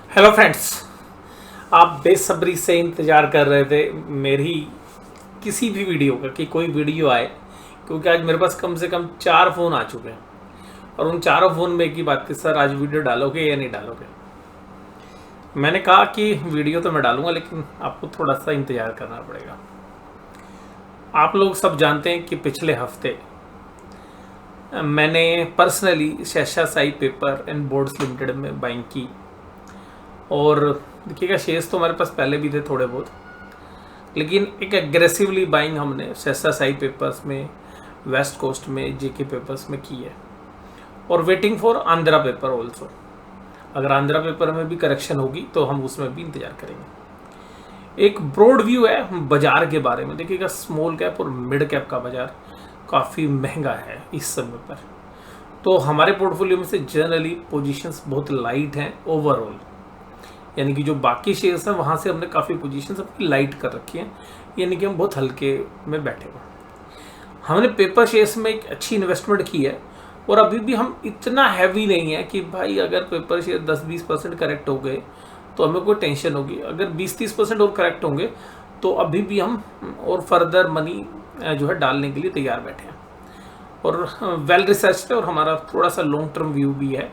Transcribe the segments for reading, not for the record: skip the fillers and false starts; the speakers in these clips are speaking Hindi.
Hello friends. आप बेसब्री से इंतज़ार कर रहे थे मेरी किसी भी वीडियो का कि कोई वीडियो आए, क्योंकि आज मेरे पास कम से कम 4 फ़ोन आ चुके हैं और उन चारों फ़ोन में एक ही बात थी, सर आज वीडियो डालोगे या नहीं डालोगे। मैंने कहा कि वीडियो तो मैं डालूंगा, लेकिन आपको थोड़ा सा इंतज़ार करना पड़ेगा। आप लोग सब जानते हैं कि पिछले हफ्ते मैंने personally Shesha Sai paper and boards limited में बाइंग की। और देखिएगा, शेयर्स तो हमारे पास पहले भी थे थोड़े बहुत, लेकिन एक एग्रेसिवली बाइंग हमने शेषा साई पेपर्स में, वेस्ट कोस्ट में, जेके पेपर्स में की है। और waiting for Andhra paper also. अगर आंध्रा पेपर में भी करेक्शन होगी तो हम उसमें भी इंतजार करेंगे। एक ब्रॉड व्यू है बाजार के बारे में। देखिएगा, स्मॉल कैप और मिड कैप का बाजार काफ़ी महंगा है इस समय पर। तो हमारे पोर्टफोलियो में से जनरली पोजीशंस बहुत लाइट हैं ओवरऑल, यानी कि जो बाकी शेयर्स हैं वहाँ से हमने काफ़ी पोजीशंस अपनी लाइट कर रखी हैं, यानी कि हम बहुत हल्के में बैठे हुए। हमने पेपर शेयर्स में एक अच्छी इन्वेस्टमेंट की है और अभी भी हम इतना हैवी नहीं है कि भाई अगर पेपर शेयर 10-20% करेक्ट हो गए तो हमें कोई टेंशन होगी। अगर 20-30% और करेक्ट होंगे तो अभी भी हम और फर्दर मनी जो है डालने के लिए तैयार बैठे हैं। और वेल रिसर्च है और हमारा थोड़ा सा लॉन्ग टर्म व्यू भी है।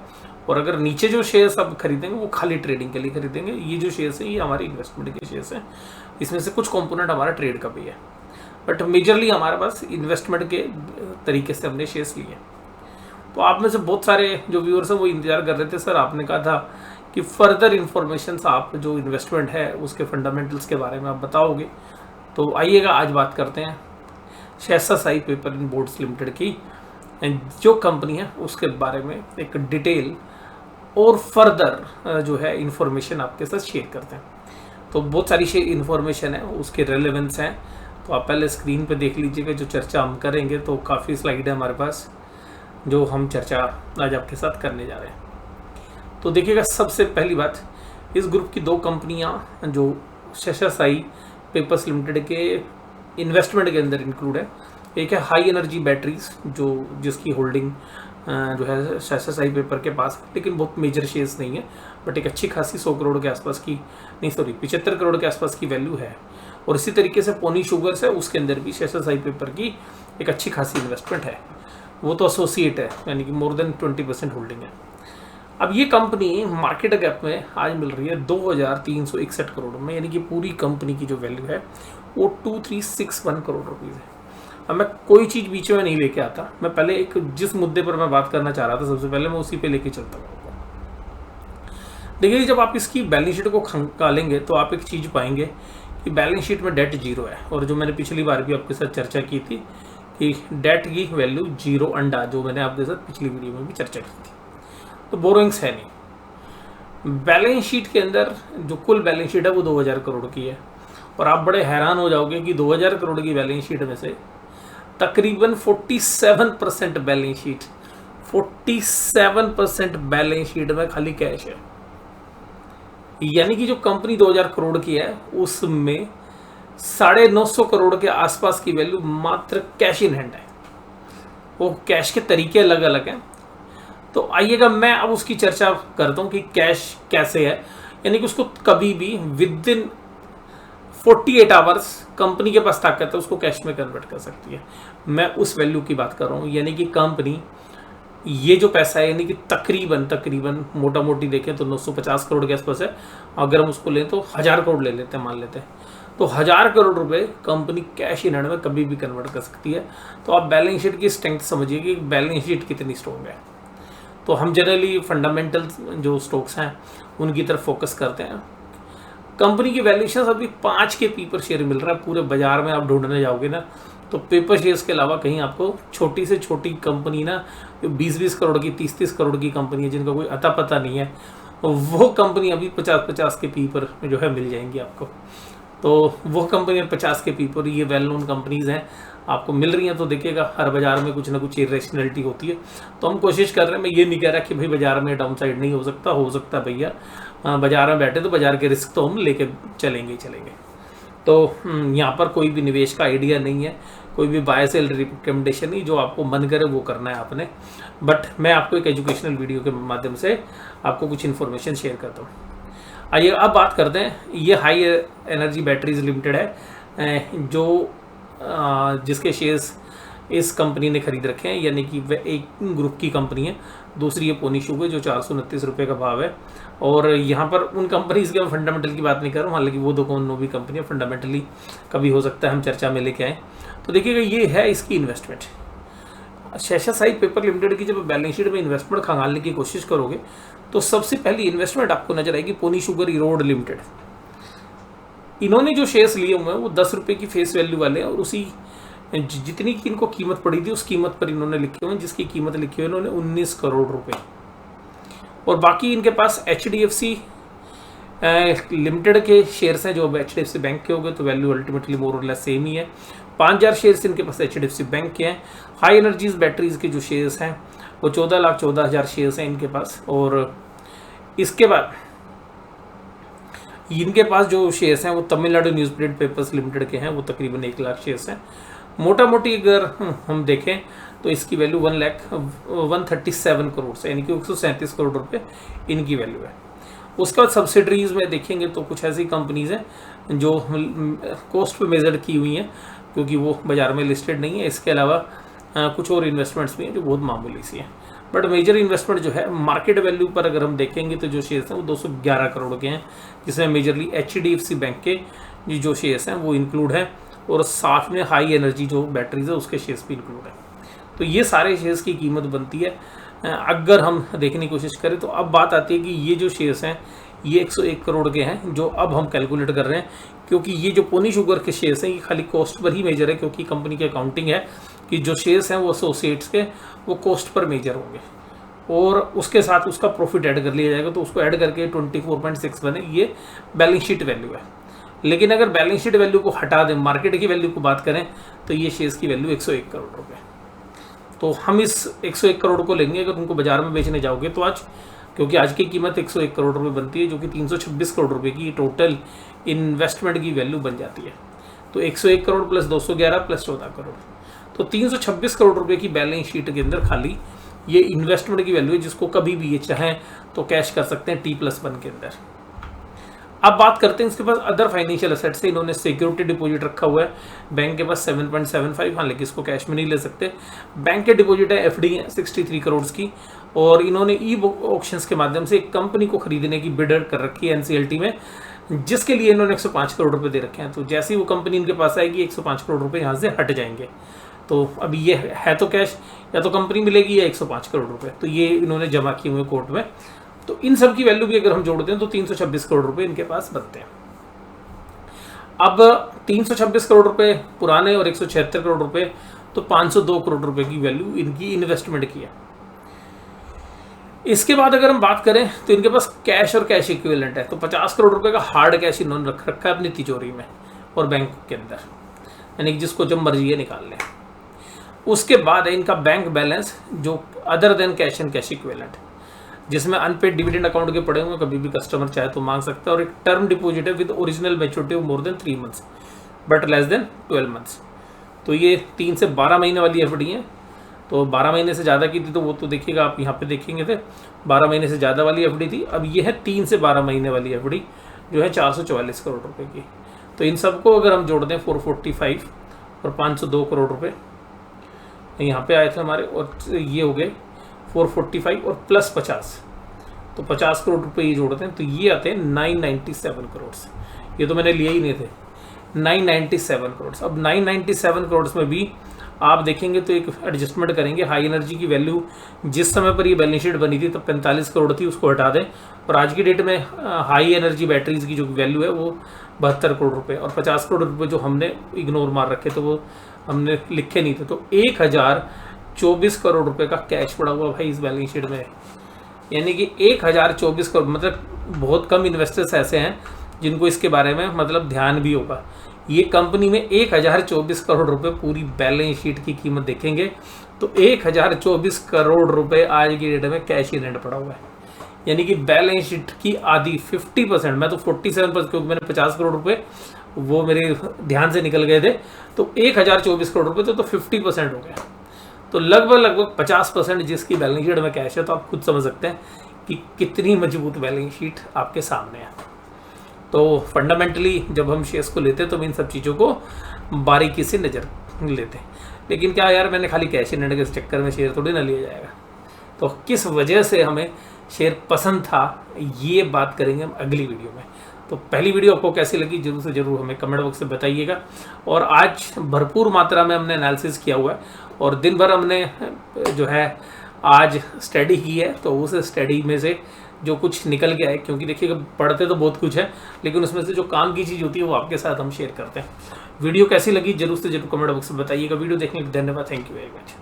और अगर नीचे जो शेयर्स आप खरीदेंगे वो खाली ट्रेडिंग के लिए खरीदेंगे। ये जो शेयर्स हैं ये हमारी इन्वेस्टमेंट के शेयर्स हैं, इसमें से कुछ कंपोनेंट हमारा ट्रेड का भी है, बट मेजरली हमारे पास इन्वेस्टमेंट के तरीके से हमने शेयर्स लिए। तो आप में से बहुत सारे जो व्यूअर्स हैं वो इंतजार कर रहे थे, सर आपने कहा था कि फर्दर इन्फॉर्मेशन आप जो इन्वेस्टमेंट है उसके फंडामेंटल्स के बारे में आप बताओगे। तो आइएगा, आज बात करते हैं Sesha Sai paper and boards limited की जो कंपनी है उसके बारे में एक डिटेल और फर्दर जो है इन्फॉर्मेशन आपके साथ शेयर करते हैं। तो बहुत सारी इन्फॉर्मेशन है, उसके रेलेवेंस हैं, तो आप पहले स्क्रीन पे देख लीजिएगा। जो चर्चा हम करेंगे तो काफ़ी स्लाइड है हमारे पास जो हम चर्चा आज आपके साथ करने जा रहे हैं। तो देखिएगा, सबसे पहली बात, इस ग्रुप की 2 कंपनियां जो शेषा साई पेपर्स लिमिटेड के इन्वेस्टमेंट के अंदर इंक्लूड है। एक है हाई एनर्जी बैटरीज, जिसकी होल्डिंग जो है शेषा साई पेपर के पास, लेकिन बहुत मेजर शेयर्स नहीं है, बट एक अच्छी खासी 100 करोड़ के आसपास की, नहीं सॉरी 75 करोड़ के आसपास की वैल्यू है। और इसी तरीके से पोनी शुगर्स है, उसके अंदर भी शेषा साई पेपर की एक अच्छी खासी इन्वेस्टमेंट है। वो तो एसोसिएट है, यानी कि मोर देन 20% होल्डिंग है। अब ये कंपनी मार्केट कैप में आज मिल रही है 2361 करोड़ में, यानी कि पूरी कंपनी की जो वैल्यू है वो 2361 करोड़ रुपीज़ है। अब मैं कोई चीज़ बीच में नहीं लेके आता, मैं पहले एक जिस मुद्दे पर मैं बात करना चाह रहा था सबसे पहले मैं उसी पे लेके चलता हूँ। देखिए, जब आप इसकी बैलेंस शीट को खंगालेंगे तो आप एक चीज़ पाएंगे कि बैलेंस शीट में डेट 0 है। और जो मैंने पिछली बार भी आपके साथ चर्चा की थी कि डेट की वैल्यू 0 अंडा, जो मैंने आपके साथ पिछली वीडियो में भी चर्चा की थी, तो बोरोइंग्स है नहीं। बैलेंस शीट के अंदर जो कुल बैलेंस शीट है वो 2000 करोड़ की है। और आप बड़े हैरान हो जाओगे कि 2000 करोड़ की बैलेंस शीट में से तकरीबन 47% बैलेंस शीट, 47% बैलेंस शीट में खाली कैश है। यानी कि जो कंपनी 2000 करोड़ की है उसमें 950 करोड़ के आसपास की वैल्यू मात्र कैश इन हैंड है। वो कैश के तरीके अलग अलग हैं। तो आइएगा, मैं अब उसकी चर्चा करता हूँ कि कैश कैसे है। यानी कि उसको कभी भी विद इन 48 आवर्स कंपनी के पास ताकत है उसको कैश में कन्वर्ट कर सकती है। मैं उस वैल्यू की बात कर रहा हूँ, यानी कि कंपनी ये जो पैसा है, यानी कि तकरीबन मोटा मोटी देखें तो 950 करोड़ के आसपास है। अगर हम उसको लें तो 1000 करोड़ ले लेते हैं, मान लेते हैं, तो 1000 करोड़ रुपए कंपनी कैश इन हैंड में कभी भी कन्वर्ट कर सकती है। तो आप बैलेंस शीट की स्ट्रेंथ समझिए कि बैलेंस शीट कितनी स्ट्रॉन्ग है। तो हम जनरली फंडामेंटल जो स्टॉक्स हैं उनकी तरफ फोकस करते हैं। कंपनी की वैल्यूएशन अभी 5 के पी पर शेयर मिल रहा है। पूरे बाजार में आप ढूंढने जाओगे ना तो पेपर शेयर्स के अलावा कहीं आपको छोटी से छोटी कंपनी ना, जो 20-20 करोड़ की, 30-30 करोड़ की कंपनी है जिनका कोई अता पता नहीं है, वो कंपनी अभी 50-50 के पी पर जो है मिल जाएंगी आपको। तो वो कंपनी 50 के पी पर, ये वेल नोन कंपनीज हैं, आपको मिल रही हैं। तो देखिएगा, हर बाजार में कुछ ना कुछ इरेशनलिटी होती है। तो हम कोशिश कर रहे हैं, मैं ये नहीं कह रहा कि भाई बाजार में डाउन साइड नहीं हो सकता भैया, बाजार में बैठे तो बाजार के रिस्क तो हम लेके चलेंगे। तो यहाँ पर कोई भी निवेश का आइडिया नहीं है, कोई भी बाय सेल रिकमेंडेशन नहीं, जो आपको मन करे वो करना है आपने। बट मैं आपको एक एजुकेशनल वीडियो के माध्यम से आपको कुछ इन्फॉर्मेशन शेयर करता हूँ। आइए अब बात करते हैं, ये हाई एनर्जी बैटरीज लिमिटेड है जो जिसके शेयर्स इस कंपनी ने खरीद रखे हैं, यानी कि वह एक ग्रुप की कंपनी है। दूसरी है पोनी शुगर जो 429 रुपये का भाव है। और यहाँ पर उन कंपनीज के फंडामेंटल की बात नहीं कर रहा हूँ, हालांकि वो दोनों भी कंपनियाँ फंडामेंटली कभी हो सकता है हम चर्चा में लेके आएँ। तो देखिएगा ये है इसकी इन्वेस्टमेंट। शेषा साई पेपर लिमिटेड की जब बैलेंस शीट में इन्वेस्टमेंट खंगालने की कोशिश करोगे तो सबसे पहली इन्वेस्टमेंट आपको नजर आएगी पोनी शुगर इरोड लिमिटेड। इन्होंने जो शेयर्स लिए हुए हैं वो 10 रुपये की फेस वैल्यू वाले हैं और उसी जितनी की इनको कीमत पड़ी थी उस कीमत पर इन्होंने लिखे हुए हैं, जिसकी कीमत लिखी हुई है इन्होंने 19 करोड़ रुपए। और बाकी इनके पास HDFC लिमिटेड के शेयर्स हैं जो अब HDFC बैंक के हो गए, तो वैल्यू अल्टीमेटली मोर और लेस सेम ही है। 5000 शेयर्स इनके पास HDFC बैंक के हैं। हाई एनर्जीज बैटरीज के जो शेयर्स हैं वो 14,14,000 शेयर्स हैं इनके पास। और इसके बाद इनके पास जो शेयर्स हैं वो Tamil Nadu news print papers limited के हैं, वो तकरीबन 1 लाख शेयर्स हैं। मोटा मोटी अगर हम देखें तो इसकी वैल्यू 1,137 करोड़ से, यानी कि 137 करोड़ रुपए इनकी वैल्यू है। उसके बाद सब्सिडरीज में देखेंगे तो कुछ ऐसी कंपनीज हैं जो कॉस्ट पे मेजर्ड की हुई हैं क्योंकि वो बाजार में लिस्टेड नहीं है। इसके अलावा कुछ और इन्वेस्टमेंट्स भी हैं जो बहुत मामूली सी हैं। बट मेजर इन्वेस्टमेंट जो है मार्केट वैल्यू पर अगर हम देखेंगे तो जो शेयर्स हैं वो 211 करोड़ के हैं, जिसमें मेजरली HDFC बैंक के जो शेयर्स हैं वो इंक्लूड है और साथ में हाई एनर्जी जो बैटरीज है उसके शेयर्स भी इंक्लूड है। तो ये सारे शेयर्स की कीमत बनती है। अगर हम देखने की कोशिश करें तो अब बात आती है कि ये जो शेयर्स हैं ये 101 करोड़ के हैं जो अब हम कैलकुलेट कर रहे हैं, क्योंकि ये जो पोनी शुगर के शेयर्स हैं ये खाली कॉस्ट पर ही मेजर है, क्योंकि कंपनी की अकाउंटिंग है कि जो शेयर्स हैं वो एसोसिएट्स के वो कॉस्ट पर मेजर होंगे और उसके साथ उसका प्रॉफिट ऐड कर लिया जाएगा, तो उसको ऐड करके 24.6 बने, ये बैलेंस शीट वैल्यू है। लेकिन अगर बैलेंस शीट वैल्यू को हटा दें, मार्केट की वैल्यू को बात करें तो ये शेयर्स की वैल्यू 101 करोड़ रुपए। तो हम इस 101 करोड़ को लेंगे अगर उनको बाजार में बेचने जाओगे तो आज, क्योंकि आज की कीमत 101 करोड़ रुपए बनती है जो कि 326 करोड़ रुपए की टोटल इन्वेस्टमेंट की वैल्यू बन जाती है। तो 101 करोड़ प्लस 211 प्लस 14 करोड़, तो 326 करोड़ रुपए की बैलेंस शीट के अंदर खाली ये इन्वेस्टमेंट की वैल्यू है, जिसको कभी भी ये चाहें तो कैश कर सकते हैं T+1 के अंदर। अब बात करते हैं इसके पास अदर फाइनेंशियल एसेट्स से। इन्होंने सिक्योरिटी डिपॉजिट रखा हुआ है बैंक के पास 7.75, हालांकि इसको कैश में नहीं ले सकते। बैंक के डिपॉजिट है FD है 63 करोड़ की, और इन्होंने ई ऑक्शंस के माध्यम से एक कंपनी को खरीदने की बिडर कर रखी है NCLT में, जिसके लिए इन्होंने 105 करोड़ रुपए दे रखे हैं। तो जैसे ही वो कंपनी इनके पास आएगी 105 करोड़ रुपए यहाँ से हट जाएंगे। तो अभी ये है तो कैश, या तो कंपनी मिलेगी या 105 करोड़ रुपए, तो ये इन्होंने जमा किए हुए कोर्ट में। तो इन सब की वैल्यू भी अगर हम जोड़ते हैं तो 326 करोड़ रुपए इनके पास बनते हैं। अब 326 करोड़ रुपए पुराने और 176 करोड़ रुपए, तो 502 करोड़ रुपए की वैल्यू इनकी इन्वेस्टमेंट की है। इसके बाद अगर हम बात करें तो इनके पास कैश और कैश इक्विवेलेंट है, तो 50 करोड़ रुपए का हार्ड कैश इन्होंने रख रखा है अपनी तिजोरी में और बैंक के अंदर, यानी कि जिसको जब मर्जी है निकाल लें। उसके बाद है इनका बैंक बैलेंस जो other than cash and cash equivalent, जिसमें अनपेड डिविडेंड अकाउंट के पड़े हुए, कभी भी कस्टमर चाहे तो मांग सकता है। और एक टर्म डिपॉजिट है with original maturity of more than 3 months but less than 12 months. तो ये 3 से 12 महीने वाली FD है। तो 12 महीने से ज़्यादा की थी तो वो तो देखिएगा आप यहाँ पे देखेंगे थे 12 महीने से ज़्यादा वाली FD थी। अब ये है 3 से 12 महीने वाली FD जो है 444 करोड़ रुपए की। तो इन सबको अगर हम जोड़ दें 445 और 502 करोड़ रुपए यहाँ पे आए थे हमारे, और ये हो गए 445 और प्लस 50, तो 50 करोड़ रुपए ये जोड़ते हैं तो ये आते हैं 997 करोड़। ये तो मैंने लिए ही नहीं थे, 997 करोड़। अब 997 करोड़ में भी आप देखेंगे तो एक एडजस्टमेंट करेंगे। हाई एनर्जी की वैल्यू जिस समय पर ये बैलेंस शीट बनी थी तब 45 करोड़ थी, उसको हटा दें, और आज की डेट में हाई एनर्जी बैटरीज की जो वैल्यू है वो 72 करोड़ रुपए, और 50 करोड़ रुपए जो हमने इग्नोर मार रखे तो वो हमने लिखे नहीं थे। तो 1024 करोड़ रुपए का कैश पड़ा हुआ भाई इस बैलेंस शीट में, यानी कि 1024 करोड़। मतलब बहुत कम इन्वेस्टर्स ऐसे हैं जिनको इसके बारे में मतलब ध्यान भी होगा। ये कंपनी में 1024 करोड़ रुपए पूरी बैलेंस शीट की कीमत देखेंगे तो 1024 करोड़ रुपए आज की डेट में कैश ही रेंट पड़ा हुआ है, यानी कि बैलेंस शीट की आधी 50%, मैं तो 47%, क्योंकि मैंने 50 करोड़ रुपए वो मेरे ध्यान से निकल गए थे, तो 1024 करोड़ रुपए तो 50% हो गया। तो लगभग 50% जिसकी बैलेंस शीट में कैश है, तो आप खुद समझ सकते हैं कि कितनी मजबूत बैलेंस शीट आपके सामने है। तो फंडामेंटली जब हम शेयर्स को लेते हैं तो हम इन सब चीज़ों को बारीकी से नज़र लेते हैं। लेकिन क्या यार, मैंने खाली कैश इन हैंड के चक्कर में शेयर थोड़ी ना लिया जाएगा। तो किस वजह से हमें शेयर पसंद था, ये बात करेंगे हम अगली वीडियो में। तो पहली वीडियो आपको कैसी लगी जरूर से जरूर हमें कमेंट बॉक्स में बताइएगा। और आज भरपूर मात्रा में हमने एनालिसिस किया हुआ है और दिन भर हमने जो है आज स्टडी की है। तो उस स्टडी में से जो कुछ निकल गया है, क्योंकि देखिएगा पढ़ते तो बहुत कुछ है लेकिन उसमें से जो काम की चीज़ होती है वो आपके साथ हम शेयर करते हैं। वीडियो कैसी लगी जरूर से जरूर कमेंट बॉक्स में बताइएगा। वीडियो देखने के लिए धन्यवाद। Thank you very much.